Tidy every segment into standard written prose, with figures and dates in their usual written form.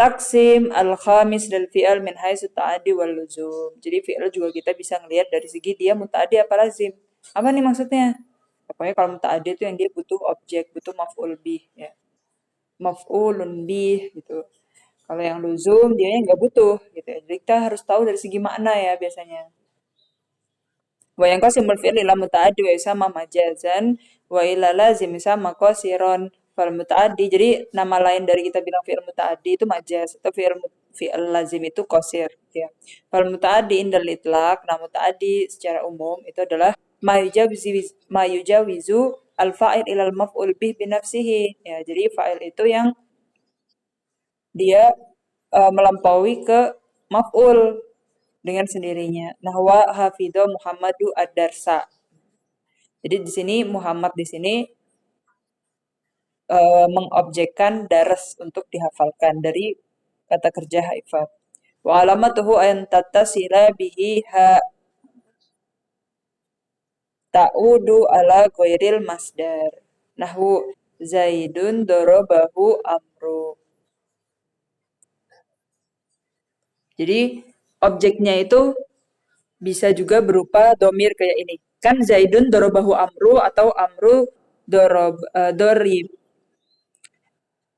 Taksim al-khamis lil fi'al min haitsu ta'addi wal luzum. Jadi fi'al juga kita bisa ngelihat dari segi dia muta'addi apa lazim. Apa nih maksudnya? Pokoknya kalau muta'addi itu yang dia butuh objek, butuh maf'ul bih ya. Maf'ulun bih gitu. Kalau yang luzum dia nggak butuh gitu ya. Jadi kita harus tahu dari segi makna ya biasanya. Wa yang qasimul fi'l ila muta'addi wa yusamma majazan wa ila lazim yusamma qasiron fal muta'addi. Jadi nama lain dari kita bilang fi'il muta'addi itu majaz atau fi'il lazim itu qasir gitu ya. Fal muta'addi indal itlaq, nah muta'addi secara umum itu adalah ma yujawizu al fa'il ilal maf'ul bih binafsihi. Ya, jadi fa'il itu yang dia melampaui ke maf'ul dengan sendirinya. Nahwa hafidho Muhammadu ad-darsa. Jadi di sini Muhammad di sini mengobjekkan daras untuk dihafalkan dari kata kerja haifat. Wa alamatuhu an tattasila bihi ha ta'udu ala ghairil masdar. Nahu Zaidun dorobahu amru. Jadi objeknya itu bisa juga berupa domir kayak ini. Kan Zaidun dorobahu amru atau amru dorib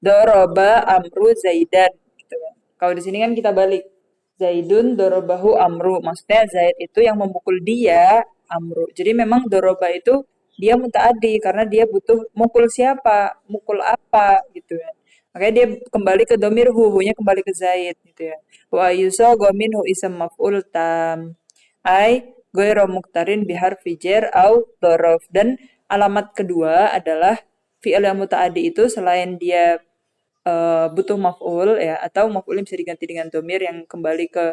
doroba amru Zaidan gitu kan. Kalau di sini kan kita balik. Zaidun dorobahu amru. Maksudnya Zaid itu yang memukul dia amru. Jadi memang doroba itu dia mutaadi karena dia butuh mukul siapa, mukul apa gitu ya. Makanya dia kembali ke domir hu-nya kembali ke Zaid gitu ya. Wa yusago minhu ism maf'ul tam. Ai ghairu muktarin bihar fijer au dorof. Dan alamat kedua adalah fi'il yang mutaadi itu selain dia butuh maf'ul ya atau maf'ul bisa diganti dengan domir yang kembali ke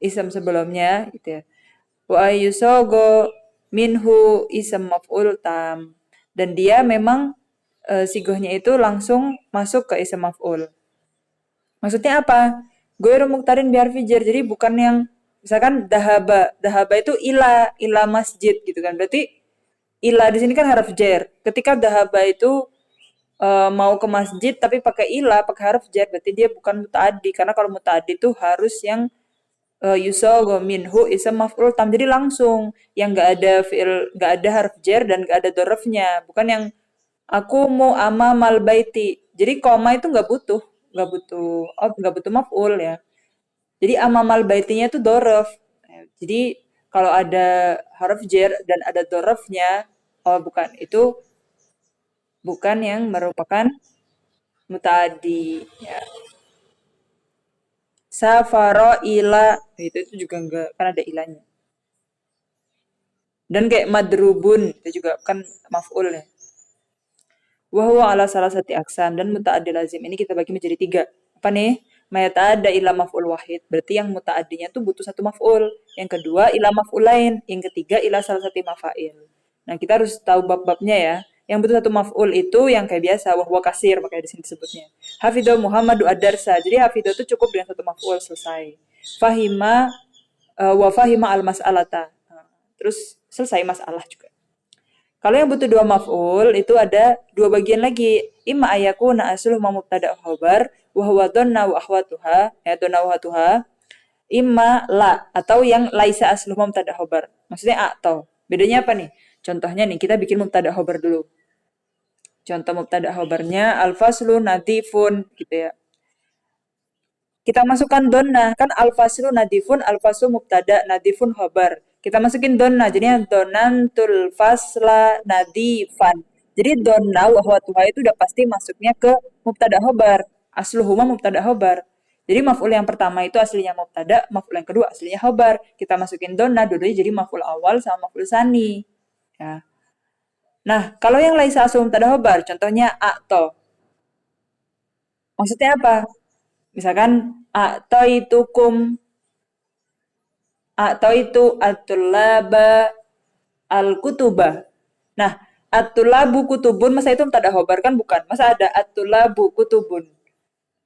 ism sebelumnya gitu ya. Wa yusago minhu ism maf'ul tam. Dan dia memang sigohnya itu langsung masuk ke ism maf'ul. Maksudnya apa? Ghairu muktarin bihar fijer. Jadi bukan yang misalkan dahaba. Dahaba itu ila masjid gitu kan. Berarti ila di sini kan harf jar. Ketika dahaba itu mau ke masjid tapi pakai ilah, pakai harf jar, berarti dia bukan mutaaddi. Karena kalau mutaaddi itu harus yang yusawwa minhu ism maf'ul tam. Jadi langsung yang nggak ada fi'il, nggak ada harf jar dan nggak ada dorofnya. Bukan yang aku mau amamal baiti. Jadi koma itu nggak butuh maf'ul ya. Jadi amamal baitinya itu dorof. Jadi kalau ada harf jar dan ada dorofnya, oh bukan, itu bukan yang merupakan mutaadi ya. Safaro ila itu juga enggak kan ada ilahnya. Dan kayak madrubun itu juga kan maf'ul ya. Wahwa ala salah satu aksam dan mutaaddi lazim ini kita bagi menjadi tiga. Apa nih? Mayata'adda ila maf'ul wahid. Berarti yang mutaaddinya tuh butuh satu maf'ul. Yang kedua ila maf'ul lain. Yang ketiga ila salah satu maf'il. Nah, kita harus tahu bab-babnya ya. Yang butuh satu maf'ul itu yang kayak biasa wahwa kasir makanya di sini disebutnya. Hafidho Muhammadu ad-darsa. Jadi hafidho itu cukup dengan satu maf'ul selesai. Fahima wa fahima al-mas'alata. Terus selesai masalah juga. Kalau yang butuh dua maf'ul itu ada dua bagian lagi. Imma ayakuna asluhu mubtada khobar wa huwa dhanna wa akhwatuha, ya dhanna wa akhwatuha. Imma la atau yang laisa asluhu mubtada khobar. Maksudnya atau. Bedanya apa nih? Contohnya nih kita bikin mubtada khobar dulu. Contoh mubtada khobarnya al-faslu nadifun gitu ya. Kita masukkan donna, kan al-faslu nadifun, al-faslu mubtada, nadifun khobar. Kita masukin donna, jadinya donantul fasla nadifan. Jadi donna wahwatuha itu udah pasti masuknya ke mubtada khobar. Asluhuma mubtada khobar. Jadi maf'ul yang pertama itu aslinya mubtada, maf'ul yang kedua aslinya khobar. Kita masukin donna, dua-duanya jadi maf'ul awal sama maf'ul sani. Ya. Nah, kalau yang laisa aslu mubtada khobar, contohnya a'to. Maksudnya apa? Misalkan atau itu at-tullaba al-kutuba. Nah, at-tullabu kutubun masa itu tak ada khobar kan bukan? Masa ada at-tullabu kutubun?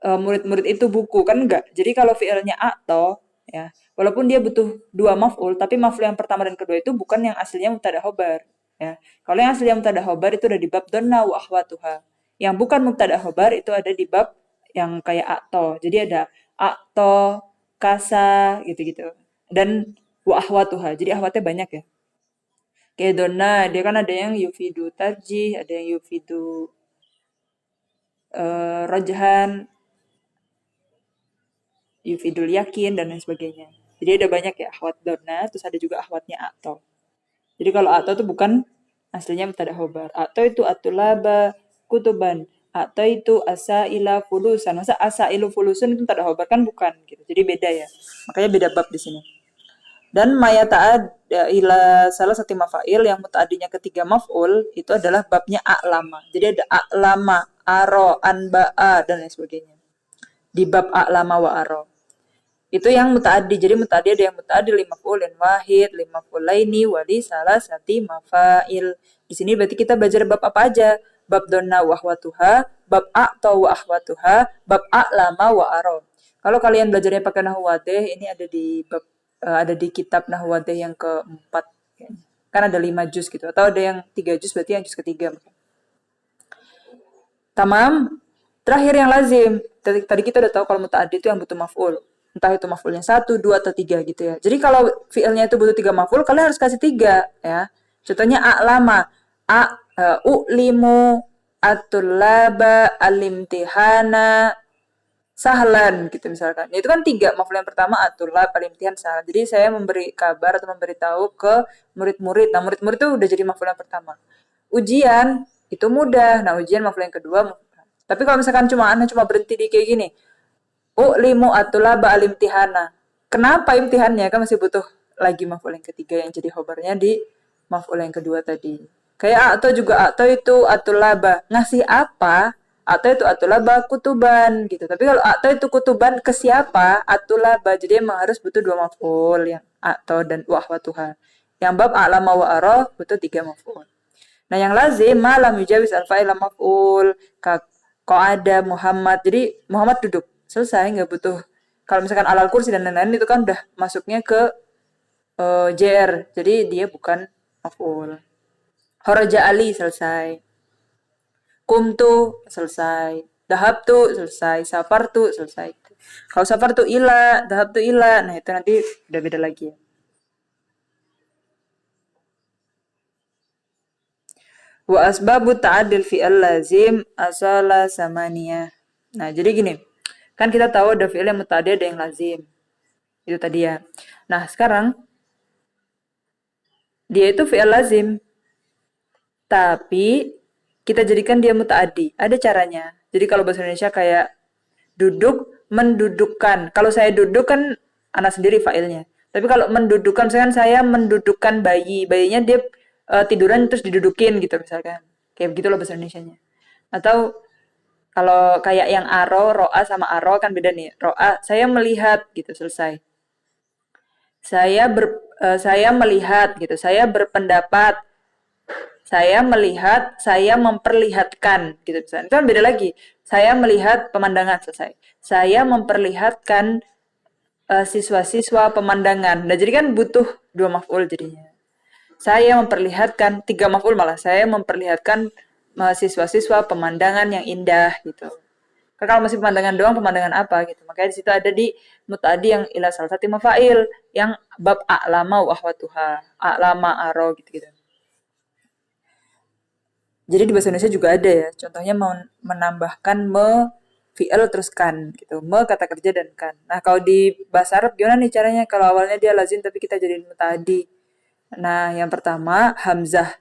Murid-murid itu buku kan enggak. Jadi kalau fiilnya atau ya, walaupun dia butuh dua maf'ul, tapi maf'ul yang pertama dan kedua itu bukan yang aslinya mubtada khobar ya. Kalau yang aslinya mubtada khobar itu ada di bab dhanna wa akhwatuha. Yang bukan mubtada khobar itu ada di bab yang kayak akto. Jadi ada akto, kasa, gitu-gitu. Dan wa ahwatuha. Jadi ahwatnya banyak ya. Kayak dona, dia kan ada yang yufidu tarjih, ada yang yufidu rajhan, yufidul yakin, dan lain sebagainya. Jadi ada banyak ya ahwat dona, terus ada juga ahwatnya akto. Jadi kalau atau itu bukan aslinya mubtada khobar. Atau itu atulaba kutuban. Atau itu asaila fulusan. Masa asailu fulusun itu mubtada khobar kan bukan gitu. Jadi beda ya. Makanya beda bab di sini. Dan maya ta'ad ila salah satu mafail yang mutaadinya ketiga maf'ul itu adalah babnya a'lama. Jadi ada a'lama, aro, anba'a dan lain sebagainya. Di bab a'lama wa aro. Itu yang mutaaddi. Jadi mutaaddi ada yang mutaaddi lima maf'ulin wahid, lima maf'ulaini, wali salah sati mafail. Di sini berarti kita belajar bab apa aja? Bab donna wa ahwatuha, bab a'ta wa ahwatuha, bab a'lama wa aro. Kalau kalian belajarnya pakai nahwu wadih, ini ada di bab ada di kitab nahwu wadih yang keempat. Kan ada 5 juz gitu. Atau ada yang 3 juz, berarti yang juz ketiga. Tamam. Terakhir yang lazim. Tadi kita udah tahu kalau mutaaddi itu yang butuh maf'ul. Entah itu maf'ulnya 1, 2, atau 3 gitu ya. Jadi kalau fi'ilnya itu butuh 3 maf'ul, kalian harus kasih 3 ya. Contohnya a'lama. U'limu at-tullaba al-imtihana sahlan gitu misalkan. Itu kan 3 maf'ul yang pertama at-tullab al-imtihan sahlan. Jadi saya memberi kabar atau memberitahu ke murid-murid. Nah, murid-murid itu udah jadi maf'ul yang pertama. Ujian itu mudah. Nah, ujian maf'ul yang kedua. Tapi kalau misalkan Anda cuma berhenti di kayak gini, limu atulaba alimtihana. Kenapa imtihannya? Kan masih butuh lagi maf'ul yang ketiga yang jadi khobarnya di maf'ul yang kedua tadi. Kayak atau juga atau itu atulaba. Ngasih apa? Atau itu atulaba kutuban gitu. Tapi kalau atau itu kutuban ke siapa? Atulaba. Jadi emang harus butuh 2 maf'ul yang atau dan wahwatuha. Yang bab a'lama wa ara butuh 3 maf'ul. Nah, yang lazim malam yujawis al-fa'il maf'ul. Kok ada Muhammad. Jadi Muhammad duduk. Selesai, nggak butuh. Kalau misalkan alal kursi dan lain-lain itu kan udah masuknya ke JR. Jadi dia bukan maf'ul. Horoja Ali selesai. Kumtu selesai. Dahabtu selesai. Safartu selesai. Kalau safartu ila, dahabtu ila. Nah, itu nanti udah beda lagi ya. Wa asbabu ta'adil fi'al lazim asala samania. Nah, jadi gini. Kan kita tahu ada fi'il yang muta'addi, ada yang lazim. Itu tadi ya. Nah, sekarang dia itu fi'il lazim. Tapi kita jadikan dia muta'addi. Ada caranya. Jadi kalau bahasa Indonesia kayak duduk, mendudukkan. Kalau saya duduk kan anak sendiri fa'ilnya. Tapi kalau mendudukkan, misalkan saya mendudukkan bayi. Bayinya dia tiduran terus didudukin gitu misalkan. Kayak begitulah bahasa Indonesianya. Atau kalau kayak yang aro, ro'a sama aro kan beda nih. Ro'a, saya melihat gitu, selesai. Saya melihat gitu. Saya berpendapat. Saya melihat, saya memperlihatkan gitu. Itu kan beda lagi. Saya melihat pemandangan, selesai. Saya memperlihatkan siswa-siswa pemandangan. Nah, jadi kan butuh 2 maf'ul jadinya. Saya memperlihatkan 3 maf'ul malah. Saya memperlihatkan siswa-siswa pemandangan yang indah gitu. Kalau masih pemandangan doang, pemandangan apa gitu. Makanya di situ ada di muta'addi yang ila salah satu mafa'il yang bab a'lama wa ahwatuha, a'lama aro gitu-gitu. Jadi di bahasa Indonesia juga ada ya. Contohnya menambahkan fi'il terus kan gitu. Kata kerja dan kan. Nah, kalau di bahasa Arab gimana nih caranya? Kalau awalnya dia lazim tapi kita jadiin muta'addi. Nah, yang pertama hamzah.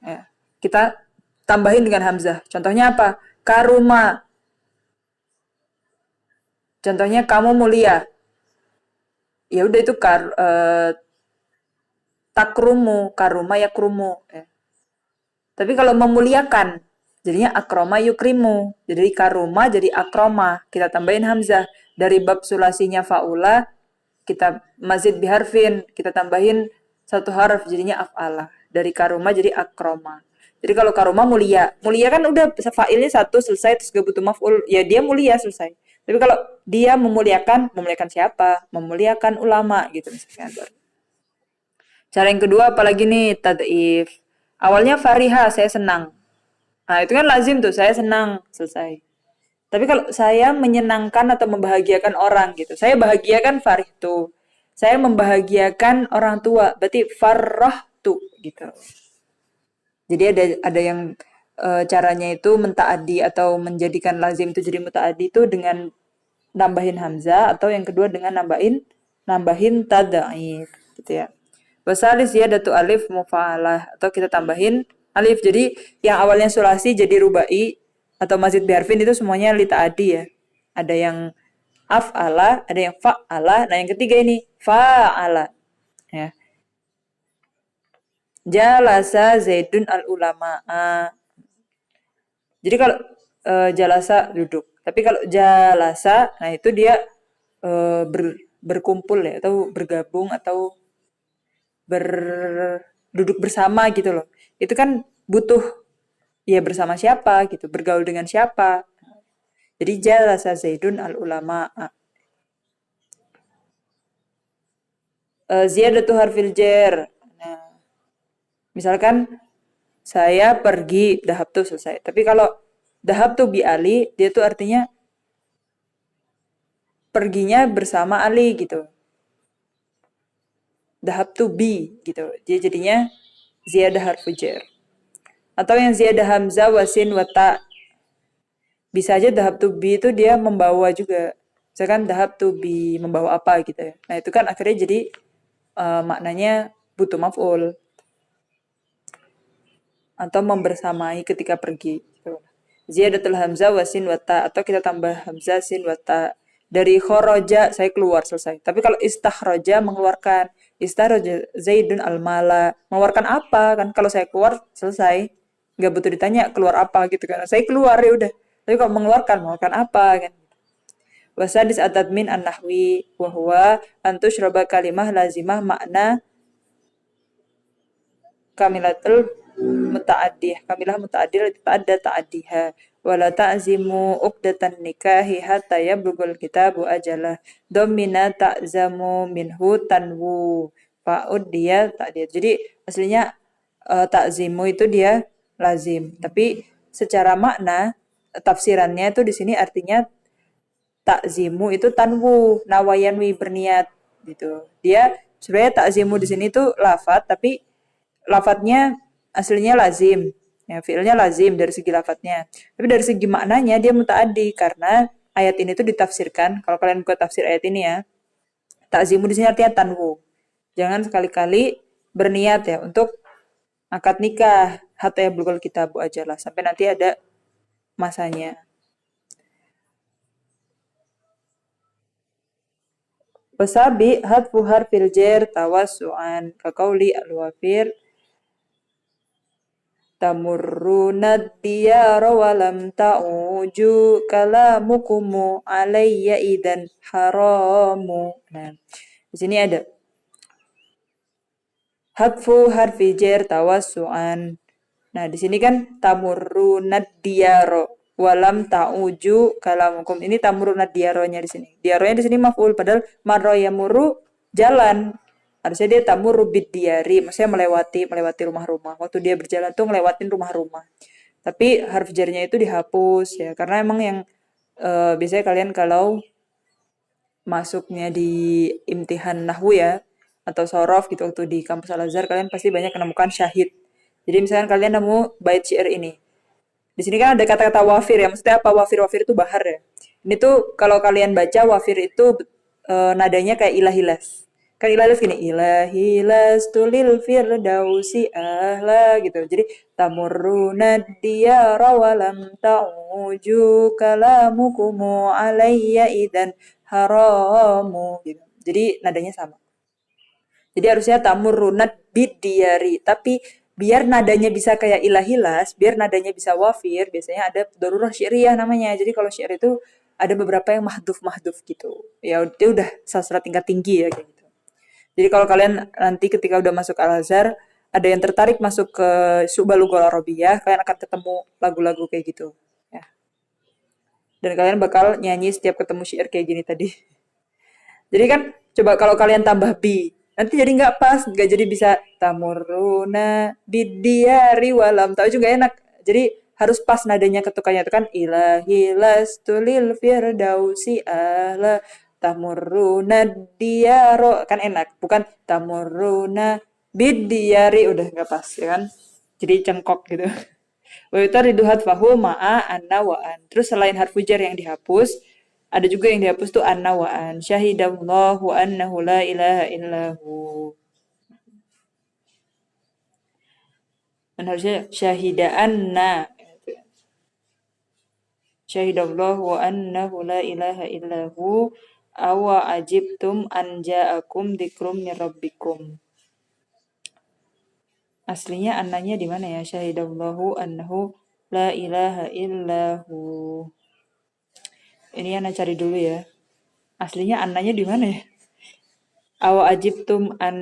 Ya. Kita tambahin dengan hamzah. Contohnya apa? Karuma. Contohnya kamu mulia. Ya udah itu takrumu, karuma yakrumu. Ya. Tapi kalau memuliakan, jadinya akroma yukrimu. Jadi karuma jadi akroma. Kita tambahin hamzah. Dari bab sulasinya faula, kita mazid biharfin. Kita tambahin 1 harf, jadinya af'ala. Dari karuma jadi akroma. Jadi kalau karuma mulia. Mulia kan udah fa'ilnya 1 selesai, terus gak butuh maf'ul. Ya dia mulia selesai. Tapi kalau dia memuliakan siapa? Memuliakan ulama gitu misalkan. Cara yang kedua apalagi nih, tad'if. Awalnya fariha, saya senang. Nah, itu kan lazim tuh, saya senang, selesai. Tapi kalau saya menyenangkan atau membahagiakan orang gitu. Saya bahagiakan farihtu. Saya membahagiakan orang tua. Berarti farrahtu gitu. Jadi ada yang caranya itu mentaadi atau menjadikan lazim itu jadi mutaadi itu dengan nambahin hamzah atau yang kedua dengan nambahin tad'if gitu ya. Wasalis ziyadatu alif mufa'alah atau kita tambahin alif. Jadi yang awalnya sulasi jadi rubai atau mazid biharfin itu semuanya li ta'adi ya. Ada yang af'ala, ada yang fa'ala. Nah, yang ketiga ini fa'ala ya. Jalasa Zaidun al-ulama'a. Jadi kalau jalasa duduk. Tapi kalau jalasa, nah itu dia berkumpul ya atau bergabung atau berduduk bersama gitu loh. Itu kan butuh ya bersama siapa gitu, bergaul dengan siapa. Jadi jalasa Zaidun al-ulama. Ziyadatu harfil jar. Nah, misalkan saya pergi, dahab tuh selesai. Tapi kalau dahab tuh bi Ali, dia tuh artinya perginya bersama Ali gitu. Dahab tuh bi gitu. Dia jadinya ziyadah harfu jar. Atau yang ziyadah hamzah wasin wata. Bisa aja dahab tuh bi itu dia membawa juga. Misalkan dahab tuh bi membawa apa gitu ya. Nah itu kan akhirnya jadi maknanya butuh maf'ul. Atau membersamai ketika pergi. Ziyadatul hamzah wasin wata atau kita tambah hamzah sin wata. Dari khoroja saya keluar selesai. Tapi kalau istakhroja mengeluarkan. Istakhroja Zaidun al-mala. Mengeluarkan apa kan? Kalau saya keluar selesai. Nggak butuh ditanya keluar apa gitu kan. Saya keluar ya udah. Tapi kalau mengeluarkan apa kan? Wasadis atadmin an-nahwi wahwa antusyraba kalimah lazimah makna kamilatul muta'addih. Kamilah muta'addih ta'adda ta'addiha. Wala ta'zimu uqdatan nikahi hatta yablugul kitabu ajalah. Domina ta'zamu minhu tanwu. Fa'ud dia ta'dir. Jadi aslinya ta'zimu itu dia lazim. Tapi secara makna tafsirannya itu di sini artinya takzimu itu tanwu, nawayanwi berniat gitu. Dia sebenarnya takzimu di sini tuh lafat tapi lafadznya aslinya lazim. Ya, fiilnya lazim dari segi lafadznya. Tapi dari segi maknanya dia mutaaddi karena ayat ini tuh ditafsirkan. Kalau kalian buka tafsir ayat ini ya, takzimu di sini artinya tanwu. Jangan sekali-kali berniat ya untuk akad nikah hatta ya bulgul kitabu aja lah sampai nanti ada masanya. Wasabi hadfu harfil jar tawassu'an kaqauli al-wafir tamurruna diyara walam ta'uju kalamukumu alayya idan haramu. Nah, di sini ada hadfu harfi jar tawassu'an. Nah, di sini kan tamurruna diyara walam ta'uju kalamukum. Ini tamurunat diaronya di sini. Diaronya di sini maf'ul padahal marra yamuru jalan. Harusnya dia tamurru bid diari, maksudnya melewati rumah-rumah. Waktu dia berjalan tuh ngelewatin rumah-rumah. Tapi harf jarnya itu dihapus ya karena emang yang biasanya kalian kalau masuknya di imtihan nahwu ya atau sorof gitu waktu di kampus Al-Azhar kalian pasti banyak menemukan syahid. Jadi misalkan kalian nemu bait syair ini, di sini kan ada kata-kata wafir ya. Maksudnya apa wafir? Wafir itu bahar ya. Ini tuh kalau kalian baca wafir itu nadanya kayak ilahilas. Kan ilahilas gini, ilahilas tulil firdausi ahla gitu. Jadi tamurruna diyara walam ta'uju kalamukumu alayya idan haramu gitu. Jadi nadanya sama. Jadi harusnya tamurrunat bidiyari. Tapi biar nadanya bisa kayak ilahilas, biar nadanya bisa wafir, biasanya ada darurah syi'riyah namanya. Jadi kalau syair itu ada beberapa yang mahduf-mahduf gitu. Ya itu udah sastra tingkat tinggi ya kayak gitu. Jadi kalau kalian nanti ketika udah masuk Al-Azhar, ada yang tertarik masuk ke Syu'bah Lughah Arabiyah, kalian akan ketemu lagu-lagu kayak gitu. Ya. Dan kalian bakal nyanyi setiap ketemu syair kayak gini tadi. Jadi kan coba kalau kalian tambah bi, nanti jadi nggak pas, nggak jadi bisa tamuruna bidiari walam tahu juga enak. Jadi harus pas nadanya ketukannya itu kan ilahi lastulil firdausi ala tamurruna diyaro kan enak, bukan tamurruna bidiyari udah nggak pas ya kan, jadi cengkok gitu. Wa yutaridu hadfahu ma'a anna wa an. Terus selain harfu jar yang dihapus, ada juga yang dihapus tuh anna wa an. Syahidallahu annahu la ilaha illahu. Dan harusnya syahida anna. Syahidallahu annahu la ilaha illahu awa ajibtum an ja'akum dzikrum min rabbikum. Aslinya annanya di mana ya? Syahidallahu annahu la ilaha illahu. Ini Ana cari dulu ya. Aslinya annanya di mana ya? Awa ajibtum an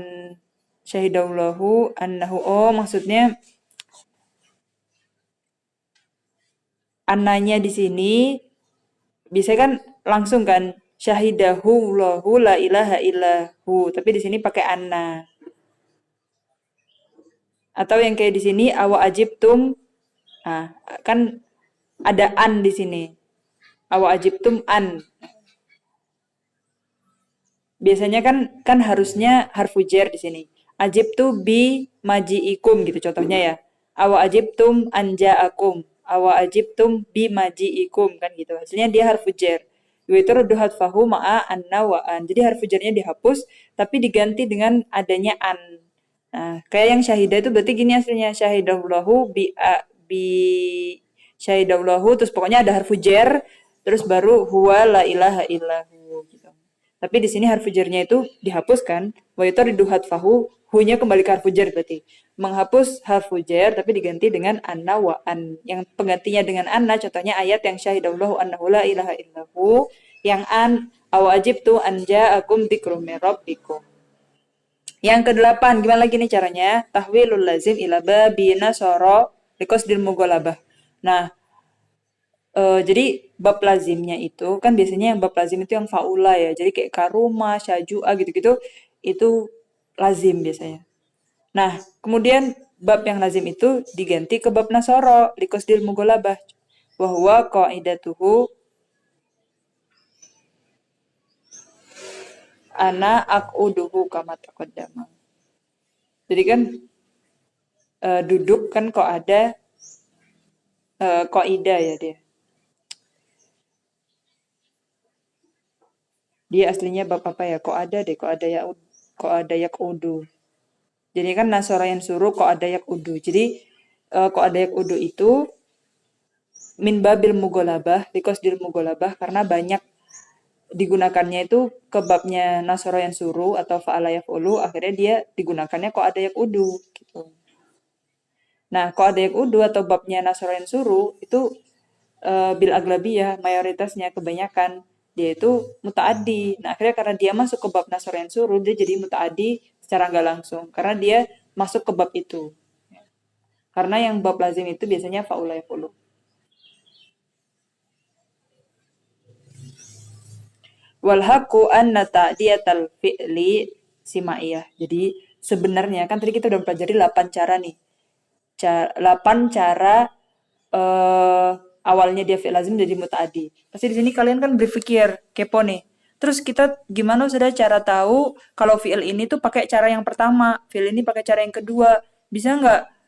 syahidallahu annahu. Oh, maksudnya annanya di sini bisa kan langsung kan syahidahu lahu la ilaha illahu, tapi di sini pakai anna. Atau yang kayak di sini awa ajibtum, nah, kan ada an di sini. Awa ajibtum an. Biasanya kan harusnya harfu jar di sini. Ajibtu bi maji'ikum gitu contohnya ya. Awa ajibtum anja'akum. Awa ajibtum bi maji'ikum kan gitu. Hasilnya dia harfu jar. Yaitu ruduhat fahu ma'a anna wa an. Jadi harfu jarnya dihapus tapi diganti dengan adanya an. Nah, kayak yang syahidah itu berarti gini hasilnya syahidallahu bi syahidallahu terus pokoknya ada harfu jar terus baru huwa la ilaha illahu gitu. Tapi di sini harfu jarnya itu dihapuskan. Wa yutaridu hadfahu, hu-nya kembali ke harfu jar berarti. Menghapus harfu jar tapi diganti dengan anna wa an. Yang penggantinya dengan anna contohnya ayat yang syahidallahu annahu la ilaha illahu, yang an awajibtu an ja'akum dzikrum min rabbikum. Yang kedelapan, gimana lagi nih caranya? Tahwilul lazim ila babina soro liqasdil mughalabah. Nah, jadi bab lazimnya itu kan biasanya yang bab lazim itu yang faula ya. Jadi kayak karuma, syajua gitu-gitu itu lazim biasanya. Nah, kemudian bab yang lazim itu diganti ke bab nasoro liqasdil mughalabah. Wa huwa qaidatuhu ana aquduhu kama taqaddama. Jadi kan duduk kan kok ada kaidah ya dia. Dia aslinya bab apa ya? Kok ada deh, kok ada yak udu. Jadi kan nasara yang suruh kok ada yak udu. Jadi kok ada yak udu itu min babil mughalabah, liqasdil mughalabah karena banyak digunakannya itu ke babnya nasara yang suruh atau fa'ala yaf'ulu, akhirnya dia digunakannya kok ada yak udu gitu. Nah, kok ada yak udu atau babnya nasara yang suruh itu bil aglabiyah mayoritasnya kebanyakan dia itu mutaaddi. Nah, akhirnya karena dia masuk ke bab nasor yang suruh, dia jadi mutaaddi secara nggak langsung. Karena dia masuk ke bab itu. Karena yang bab lazim itu biasanya fa'ula yaf'ulu. Wal haqqu anna ta'diyatal fi'li simaiyah. Jadi sebenarnya kan tadi kita udah pelajari 8 cara nih. 8 cara awalnya dia fi'il lazim jadi mutaaddi. Pasti di sini kalian kan berpikir kepo nih. Terus kita gimana sudah cara tahu kalau fi'il ini tuh pakai cara yang pertama, fi'il ini pakai cara yang kedua. Bisa nggak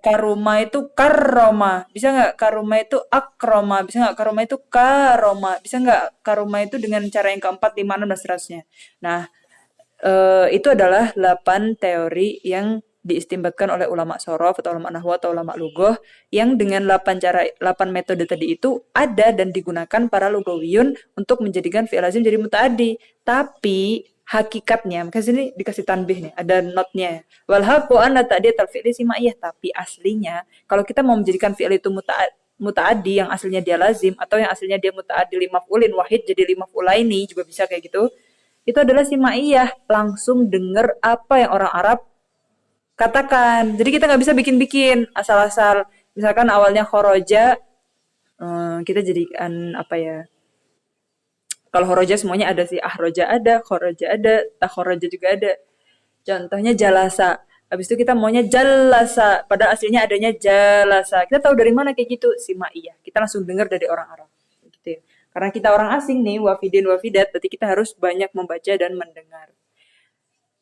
karuma itu karoma, bisa nggak karuma itu akroma, bisa nggak karuma itu karoma, bisa nggak karuma itu dengan cara yang keempat, lima, enam, dan seterusnya. Nah, itu adalah 8 teori yang diistimbatkan oleh ulama sorof atau ulama nahwu atau ulama lughah yang dengan 8 cara 8 metode tadi itu ada dan digunakan para lughawiyun untuk menjadikan fi'il lazim jadi mutaaddi. Tapi hakikatnya, makanya sini dikasih tanbih nih, ada notnya. Wal haqqu anna ta'diyatal fi'li simaiyah, tapi aslinya kalau kita mau menjadikan fi'il itu mutaaddi yang aslinya dia lazim atau yang aslinya dia mutaaddi limaf'ulin wahid jadi limaf'ulaini juga bisa kayak gitu. Itu adalah simaiyah, langsung denger apa yang orang Arab katakan. Jadi kita nggak bisa bikin-bikin asal-asal. Misalkan awalnya khoroja, kita jadikan apa ya? Kalau khoroja semuanya ada sih, ahroja ada, khoroja ada, takhoroja juga ada. Contohnya jalasa. Habis itu kita maunya jalasa, padahal aslinya adanya jalasa. Kita tahu dari mana kayak gitu? Simaiyah. Kita langsung dengar dari orang Arab. Gitu ya. Karena kita orang asing nih, wafidin wafidat, berarti kita harus banyak membaca dan mendengar.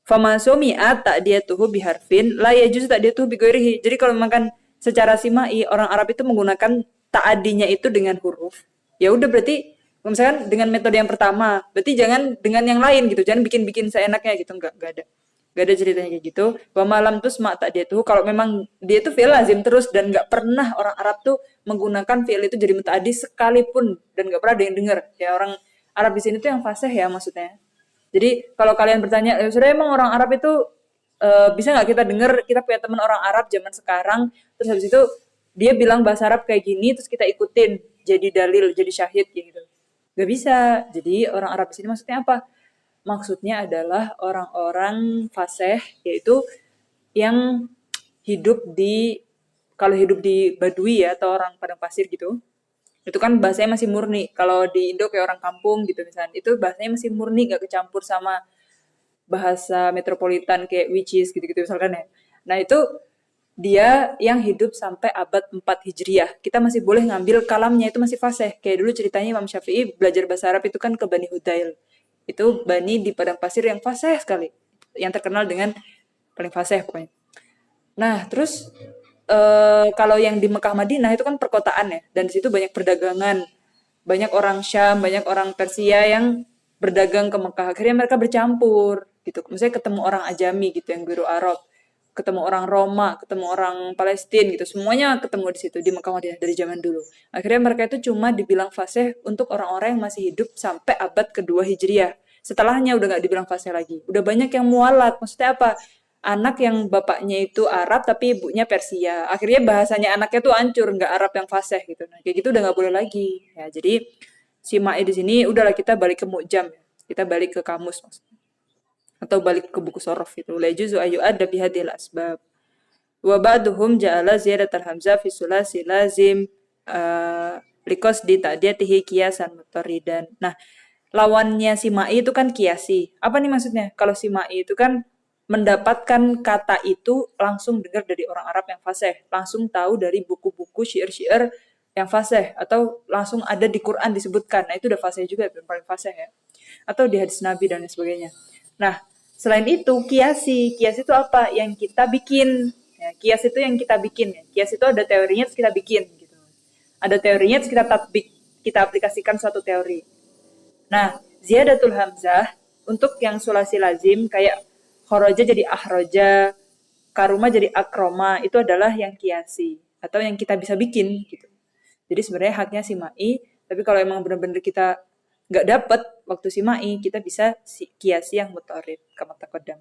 Fama sumi'at ta'diyatuhu biharfin la yajuz ta'diyatuhu bighairihi. Jadi kalau makan secara simai orang Arab itu menggunakan ta'adinya itu dengan huruf. Ya udah berarti misalkan dengan metode yang pertama, berarti jangan dengan yang lain gitu. Jangan bikin-bikin seenaknya gitu, enggak ada. Enggak ada ceritanya kayak gitu. Wa malam tuh mak ta'diyatuhu kalau memang dia itu fi'il lazim terus dan enggak pernah orang Arab tuh menggunakan fi'il itu jadi muta'addi sekalipun dan enggak pernah ada yang dengar. Ya orang Arab di sini tuh yang fasih ya maksudnya. Jadi kalau kalian bertanya, sudah emang orang Arab itu bisa nggak kita dengar kita punya teman orang Arab zaman sekarang, terus habis itu dia bilang bahasa Arab kayak gini, terus kita ikutin jadi dalil, jadi syahid gitu. Gak bisa. Jadi orang Arab di sini maksudnya apa? Maksudnya adalah orang-orang fasih, yaitu yang hidup di kalau hidup di Badui ya atau orang padang pasir gitu, itu kan bahasanya masih murni. Kalau di Indo kayak orang kampung gitu misalnya, itu bahasanya masih murni, gak kecampur sama bahasa metropolitan kayak which is gitu-gitu misalkan ya. Nah itu dia yang hidup sampai abad 4 Hijriah. Kita masih boleh ngambil kalamnya, itu masih fasih. Kayak dulu ceritanya Imam Syafi'i belajar bahasa Arab itu kan ke Bani Hudail. Itu Bani di padang pasir yang fasih sekali. Yang terkenal dengan paling fasih pokoknya. Nah, terus kalau yang di Mekah Madinah itu kan perkotaan ya, dan di situ banyak perdagangan, banyak orang Syam, banyak orang Persia yang berdagang ke Mekah. Akhirnya mereka bercampur gitu. Misalnya ketemu orang Ajami gitu yang biru Arab, ketemu orang Roma, ketemu orang Palestina gitu. Semuanya ketemu di situ di Mekah Madinah dari zaman dulu. Akhirnya mereka itu cuma dibilang fasih untuk orang-orang yang masih hidup sampai abad kedua Hijriah. Setelahnya udah nggak dibilang fasih lagi. Udah banyak yang mualat. Maksudnya apa? Anak yang bapaknya itu Arab tapi ibunya Persia. Akhirnya bahasanya anaknya tuh hancur, nggak Arab yang fasih gitu. Nah, kayak gitu udah nggak boleh lagi. Ya, jadi si Ma'i di sini udahlah kita balik ke mu'jam ya. Kita balik ke kamus maksudnya. Atau balik ke buku sorof gitu. La juzu ayu ada bihadil asbab. Wa ba'duhum ja'ala ziyadatal hamzah fi sulasi lazim likos di ta'diyatihi kiasan mutoridan. Nah, lawannya si Ma'i itu kan kiasi. Apa nih maksudnya? Kalau si Ma'i itu kan mendapatkan kata itu langsung dengar dari orang Arab yang fasih, langsung tahu dari buku-buku syair-syair yang fasih, atau langsung ada di Quran disebutkan. Nah, itu udah fasih juga, yang paling fasih ya. Atau di hadis Nabi dan lain sebagainya. Nah, selain itu kiasi. Kiasi itu apa? Yang kita bikin. Ya, kias itu yang kita bikin. Ya. Kias itu ada teorinya terus kita bikin. Gitu. Ada teorinya terus kita tatbik. Kita aplikasikan suatu teori. Nah, ziyadatul hamzah untuk yang sulasi lazim kayak khoroja jadi ahroja, karuma jadi akroma, itu adalah yang kiasi atau yang kita bisa bikin gitu. Jadi sebenarnya haknya si Ma'i, tapi kalau emang benar-benar kita nggak dapet waktu si Ma'i, kita bisa kiasi yang mutorid kama taqaddam.